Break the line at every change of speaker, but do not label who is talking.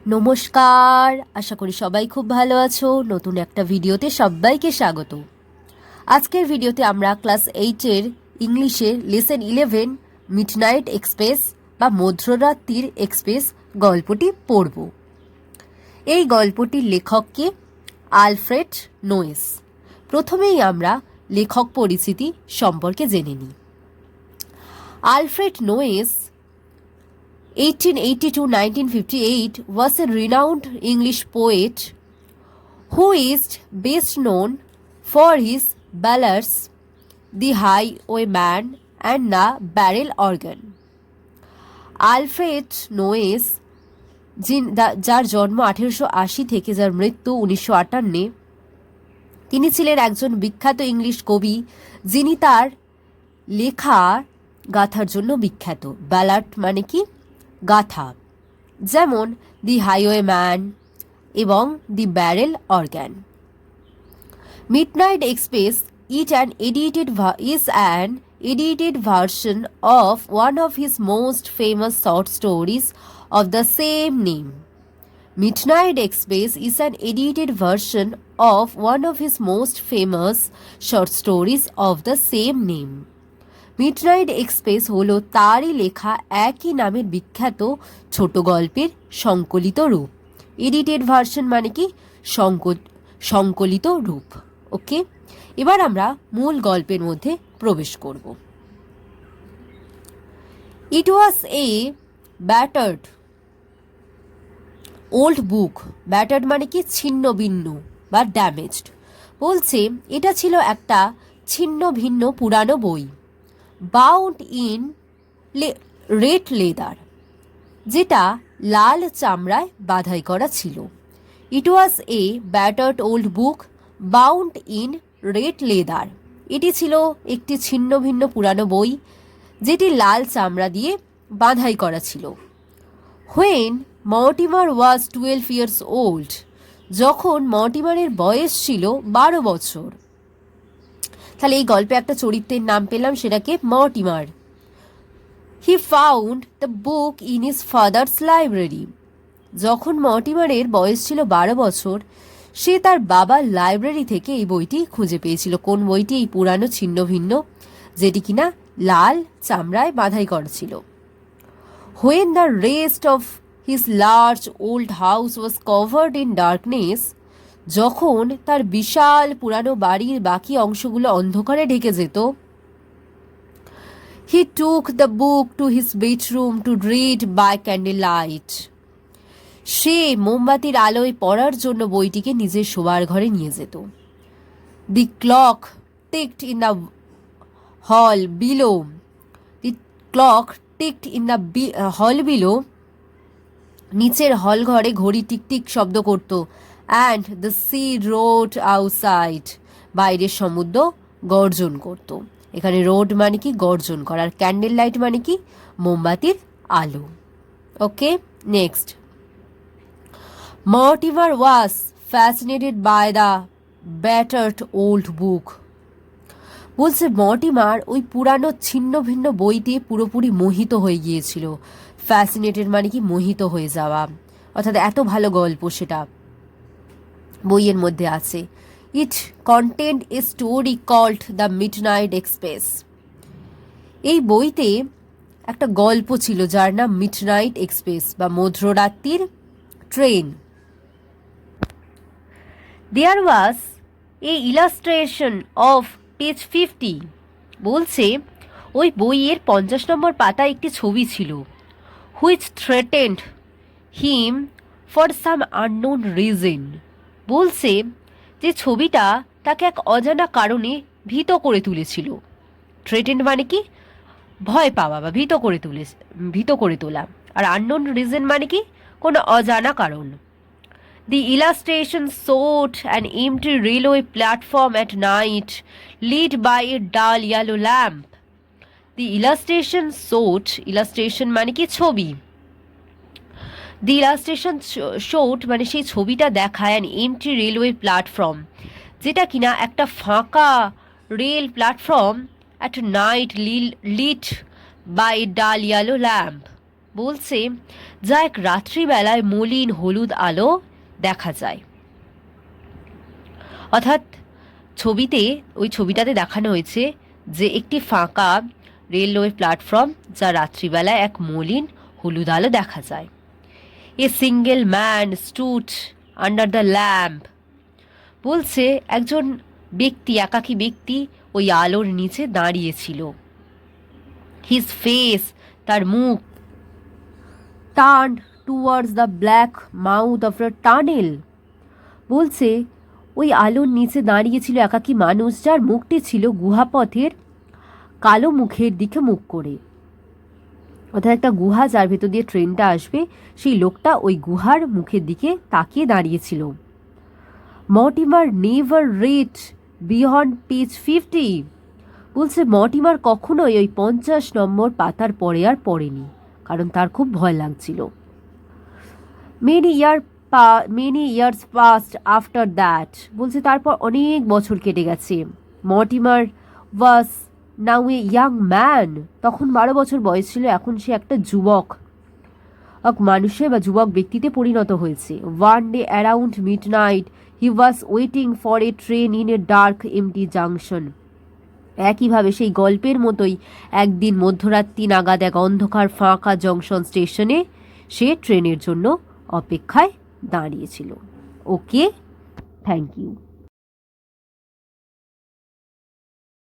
নমস্কার, আশা করি সবাই খুব ভালো আছো। নতুন একটা ভিডিওতে সবাইকে স্বাগত। আজকের ভিডিওতে আমরা ক্লাস 8-এর ইংলিশের লেসন 11 মিডনাইট এক্সপ্রেস বা মধ্যরাত্রির এক্সপ্রেস গল্পটি পড়ব। এই গল্পটির লেখককে আলফ্রেড নোয়েস। প্রথমেই আমরা লেখক পরিচিতি সম্পর্কে জেনে নিই। Alfred Noyes 1880 to 1958 was a renowned English poet who is best known for his ballads The Highwayman and The Barrel Organ. Alfred Noyes, যার জন্ম 1880 থেকে যার মৃত্যু 1958, তিনি ছিলেন একজন বিখ্যাত ইংলিশ কবি যিনি তার লেখা গাথার জন্য বিখ্যাত। ব্যালাড মানে কি? গাথা, যেমন দি হাইওয়েম্যান এবং the Barrel Organ. Midnight Express is an edited version of one of his most famous short stories of the same name. Midnight Express is an edited version of one of his most famous short stories of the same name. Midnight express হলো তারই লেখা একই নামের বিখ্যাত ছোট গল্পের সংকলিত রূপ। এডিটেড ভার্সন মানে কি? সংকলিত রূপ। ওকে, এবার আমরা মূল গল্পের মধ্যে প্রবেশ করব। ইট was a battered old book. Battered মানে কি? ছিন্ন ভিন্ন বা ড্যামেজড। বলছে এটা ছিল একটা ছিন্ন ভিন্ন পুরানো বই, বাউন্ড ইন রেড লেদার, যেটা লাল চামড়ায় বাঁধাই করা ছিল। It was a battered old book bound in red leather. এটি ছিল একটি ছিন্ন ভিন্ন পুরানো বই যেটি লাল চামড়া দিয়ে বাঁধাই করা ছিল। When Mortimer was 12 years old, যখন মর্টিমারের বয়স ছিল 12 বছর। তাহলে এই গল্পে একটা চরিত্রের নাম পেলাম, সেটাকে Mortimer. He found the book in his father's library. যখন মর্টিমারের বয়স ছিল 12 বছর, সে তার বাবার লাইব্রেরি থেকে এই বইটি খুঁজে পেয়েছিল। কোন বইটি? এই পুরানো ছিন্ন ভিন্ন, যেটি কিনা লাল চামড়ায় বাঁধাই করা ছিল। When the rest of his large old house was covered in darkness, যখন তার বিশাল পুরানো বাড়ির বাকি অংশগুলো অন্ধকারে ঢেকে যেত, he took the book to his bedroom to read by candle light. সে মোমবাতির আলোয় পড়ার জন্য বইটিকে নিজের শোবার ঘরে নিয়ে যেত। The clock ticked in the hall below. The clock ticked in the hall below. নিচের হল ঘরে ঘড়ি টিকটিক শব্দ করত। And the sea road outside, বাইরের সমুদ্র গর্জন করত। এখানে রোড মানে কি? গর্জন করা। আর ক্যান্ডেল লাইট মানে কি? মোমবাতির আলো। Okay, next. Mortimer was fascinated by the battered old book. বলছে মর্টিমার ওই পুরানো ছিন্ন ভিন্ন বইতে পুরোপুরি মোহিত হয়ে গিয়েছিল। ফ্যাসিনেটেড মানে কি? মোহিত হয়ে যাওয়া, অর্থাৎ এত ভালো গল্প সেটা বইয়ের মধ্যে আছে। It contained a story called the Midnight Express. এই বইতে একটা গল্প ছিল যার নাম মিডনাইট এক্সপ্রেস বা মধ্যরাত্রির ট্রেন। There was a illustration of page 50। বলছে ওই বইয়ের 50 নম্বর পাতায় একটি ছবি ছিল। Which threatened him for some unknown reason. বলছে যে ছবিটা তাকে এক অজানা কারণে ভীত করে তুলেছিল। থ্রেটেন্ড মানে কি? ভয় পাওয়া বা ভীত করে তোলা। আর আননোন রিজন মানে কি? কোনো অজানা কারণ। The illustration showed an empty railway platform at night lit by a dull yellow lamp. The illustration showed, illustration মানে কি? ছবি। দি ইলাস্ট্রেশন শোড মানে সেই ছবিটা দেখায় অ্যান এমটি রেলওয়ে প্ল্যাটফর্ম, যেটা কিনা একটা ফাঁকা rail platform at night lit by dull yellow lamp. বলছে যা এক রাত্রিবেলায় মলিন হলুদ আলো দেখা যায়। অর্থাৎ ওই ছবিটাতে দেখানো হয়েছে যে একটি ফাঁকা রেলওয়ে প্ল্যাটফর্ম, যা রাত্রিবেলায় এক মলিন হলুদ আলো দেখা যায়। A single man stood under the lamp, বলছে একজন একাকী ব্যক্তি ওই আলোর নিচে দাঁড়িয়েছিল। হিজ ফেস, তার মুখ, turn towards the black mouth of the tunnel, বলছে ওই আলোর নিচে দাঁড়িয়েছিল একাকী মানুষ, যার মুখটি ছিল গুহাপথের কালো মুখের দিকে মুখ করে। অর্থাৎ একটা গুহা যার ভেতর দিয়ে ট্রেনটা আসবে, সেই লোকটা ওই গুহার মুখের দিকে তাকিয়ে দাঁড়িয়েছিল। Mortimer never read beyond page 50, বলছে মর্টিমার কখনোই ওই 50 নম্বর পাতার পরে আর পড়েনি, কারণ তার খুব ভয় লাগছিল। Many years past after that, বলছে তারপর অনেক বছর কেটে গেছে। Mortimer was now a young man, তখন 12 বছর বয়স ছিল, এখন সে একটা যুবক মানুষে বা যুবক ব্যক্তিতে পরিণত হয়েছে। One day around midnight he was waiting for a train in a dark empty junction, একইভাবে সেই গল্পের মতোই একদিন মধ্যরাত্রি নাগাদ এক অন্ধকার ফাঁকা জংশন স্টেশনে সে ট্রেনের জন্য অপেক্ষায় দাঁড়িয়েছিল। ওকে, থ্যাংক ইউ।